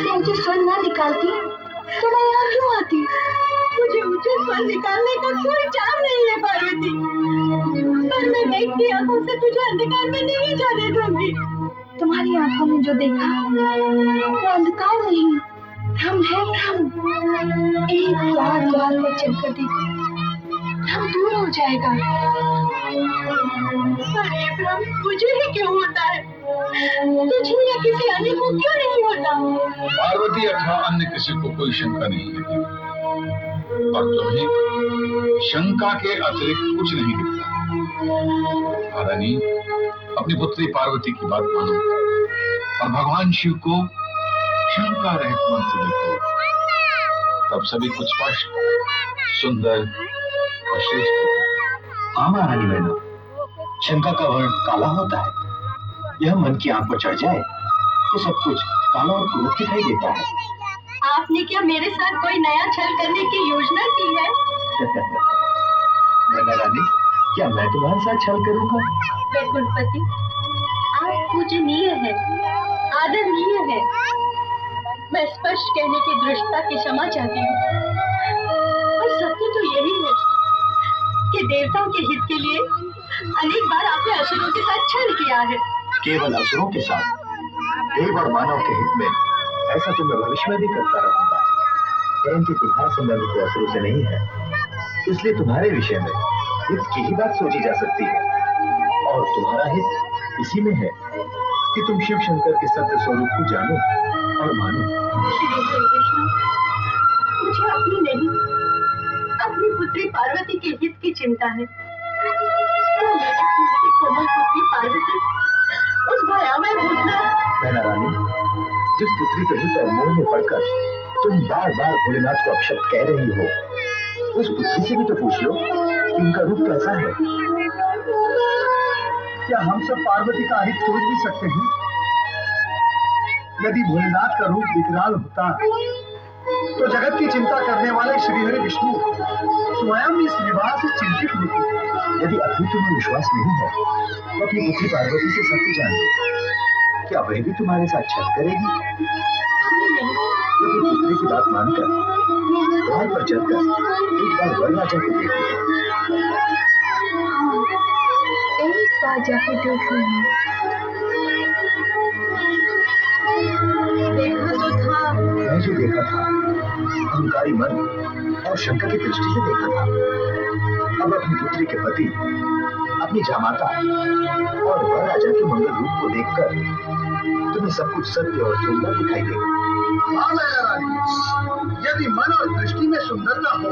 ऊंचे स्वर ना निकालती तो मैं यहाँ क्यों आती? मुझे ऊंचे स्वर निकालने का कोई चाव नहीं है पार्वती, पर मैं देखती आंखों से तुझे अंधकार में नहीं जाने दूंगी। तुम्हारी आंखों में जो देखा वो अंधकार नहीं, भ्रम है, भ्रम। एक बार लाल में चलकर देखो, भ्रम दूर हो जाएगा। अरे भ्रम मुझे ही क्यों होता है, तुझे या किसी अन्य को क्यों नहीं होता? पार्वती अथवा अन्य किसी को कोई शंका नहीं है, और तुम्हें शंका के अतिरिक्त कुछ नहीं दिखता। रानी, अपनी पुत्री पार्वती की बात मानो और भगवान शिव को शंका रहित मन से देखो, तब सभी कुछ स्पष्ट, सुंदर और श्रेष्ठ होगा। हाँ महारानी मैना, शंका का वर्ण काला होता है। यह मन की आंख पर चढ़ जाए तो सब कुछ काला और क्रूर दिखाई देता है। आपने क्या मेरे साथ कोई नया छल करने की योजना की है? मैना रानी, क्या मैं तुम्हारे साथ छल करूंगा? कुलपति, आप पूजनीय है, आदरणीय है। मैं स्पष्ट कहने की दृष्टता की क्षमा चाहती हूँ, और सत्य तो यही है कि देवताओं के हित के लिए अनेक बार आपने असुरों के साथ छल किया है। केवल असुरों के साथ? देव और मानव के हित में ऐसा तो मैं भविष्य में भी करता रहूंगा, परंतु तुम्हारा संबंध तो असुरों से नहीं है, इसलिए तुम्हारे विषय में हित की ही बात सोची जा सकती है। और तुम्हारा हित इसी में है कि तुम शिव शंकर के सत्य स्वरूप को जानो और मानो। मुझे अपनी नहीं, अपनी पुत्री पार्वती के हित की चिंता है। तो मेरी कोमल पुत्री पार्वती उस भयावह भूतना। मैना रानी, जिस पुत्री के हित और मोह में पड़कर तुम बार बार भोलेनाथ को अपशब्द कह रही हो, उस पुत्री से भी तो पूछ लो कि उनका रूप कैसा है। क्या हम सब पार्वती का हित सोच भी सकते हैं? यदि भोलेनाथ का रूप विकराल होता तो जगत की चिंता करने वाले श्रीहरि विष्णु स्वयं इस विवाह से चिंतित होते। यदि अभी तुम्हें विश्वास नहीं है तो अपनी पुत्री पार्वती से सत्य जान लो, क्या वह भी तुम्हारे साथ छल करेगी? तो पुत्री की बात मानकर द्वार पर चलकर एक बार वर राजा को देख एक बार जाके देख लेना। देखा तो था। मैं जो देखा था अहंकारी मन और शंका की दृष्टि से देखा था। अब अपनी पुत्री के पति, अपनी जामाता और वर राजा के मंगल रूप को देखकर तुम्हें सब कुछ सत्य और सुंदर दिखाई देगा। हाँ मैना रानी, यदि मन और दृष्टि में सुंदरता हो